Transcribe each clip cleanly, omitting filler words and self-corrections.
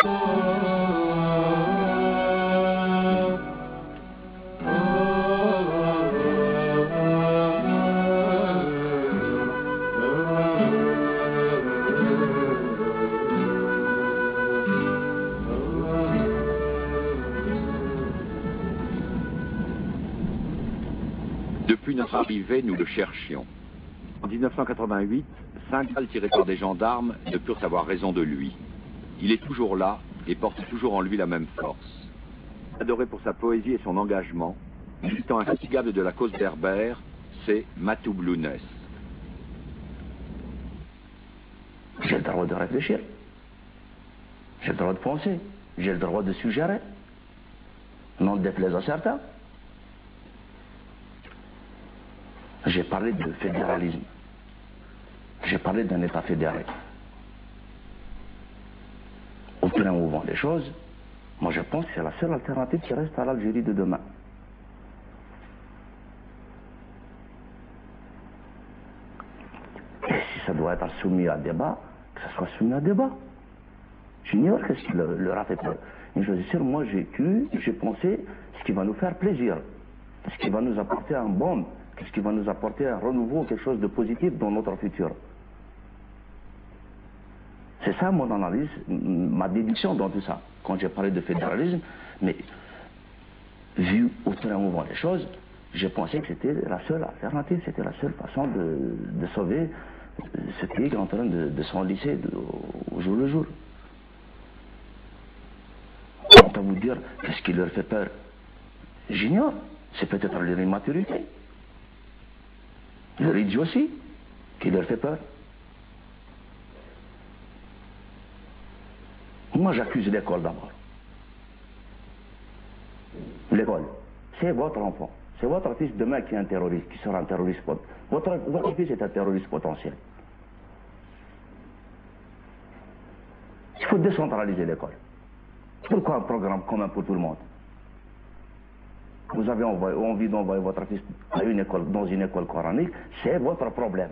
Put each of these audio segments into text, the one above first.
Depuis notre arrivée, nous le cherchions. En 1988, 5 balles tirées par des gendarmes ne purent avoir raison de lui. Il est toujours là et porte toujours en lui la même force. Adoré pour sa poésie et son engagement, militant infatigable de la cause berbère, c'est Matou Blounès. J'ai le droit de réfléchir. J'ai le droit de penser. J'ai le droit de suggérer. Non déplaise à certains. J'ai parlé de fédéralisme. J'ai parlé d'un État fédéré. Au plein mouvement des choses, moi je pense que c'est la seule alternative qui reste à l'Algérie de demain. Et si ça doit être soumis à débat, que ça soit soumis à débat. J'ignore qu'est-ce qui leur a fait peur. Une chose est sûre, moi j'ai cru, j'ai pensé ce qui va nous faire plaisir, ce qui va nous apporter un baume, ce qui va nous apporter un renouveau, quelque chose de positif dans notre futur. C'est ça mon analyse, ma déduction dans tout ça. Quand j'ai parlé de fédéralisme, mais vu au plein mouvement des choses, j'ai pensé que c'était la seule alternative, c'était la seule façon de sauver ce pays qui est en train de s'enliser au jour le jour. Quant à vous dire, qu'est-ce qui leur fait peur? J'ignore. C'est peut-être leur immaturité. Leur idiotie qui leur fait peur. Moi, j'accuse l'école d'abord. L'école, c'est votre enfant. C'est votre fils demain qui est un terroriste, qui sera un terroriste. Votre fils est un terroriste potentiel. Il faut décentraliser l'école. Pourquoi un programme commun pour tout le monde? Vous avez envie d'envoyer votre fils à une école, dans une école coranique, c'est votre problème.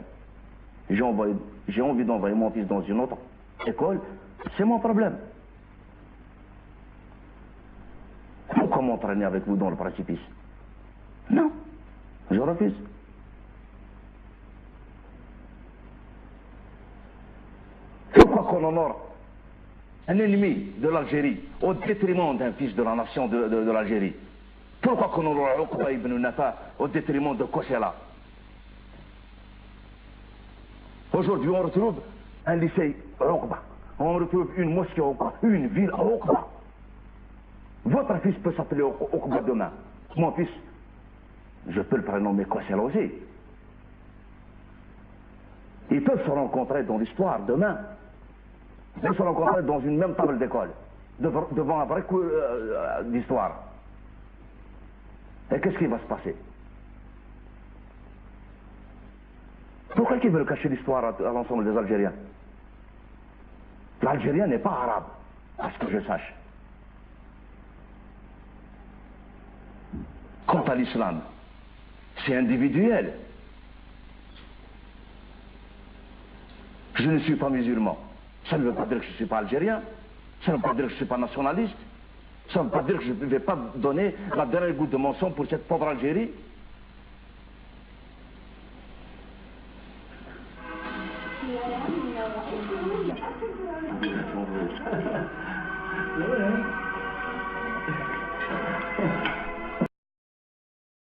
J'ai envie d'envoyer mon fils dans une autre école, c'est mon problème. Pourquoi m'entraîner avec vous dans le précipice? Non, je refuse. Pourquoi qu'on honore un ennemi de l'Algérie au détriment d'un fils de la nation de l'Algérie? Pourquoi qu'on honore Oqba ibn Nafa au détriment de Kossela? Aujourd'hui, on retrouve un lycée à Oqba. On retrouve une mosquée à Oqba, une ville à Oqba. Votre fils peut s'appeler Oqba demain. Mon fils, je peux le prénommer Kossela aussi. Ils peuvent se rencontrer dans l'histoire demain. Ils peuvent se rencontrer dans une même table d'école, devant un vrai cours d'histoire. Et qu'est-ce qui va se passer? Pourquoi ils veulent cacher l'histoire à l'ensemble des Algériens? L'Algérien n'est pas arabe, à ce que je sache. Quant à l'islam, c'est individuel. Je ne suis pas musulman. Ça ne veut pas dire que je ne suis pas algérien. Ça ne veut pas dire que je ne suis pas nationaliste. Ça ne veut pas dire que je ne vais pas donner la dernière goutte de mon sang pour cette pauvre Algérie. Ouais.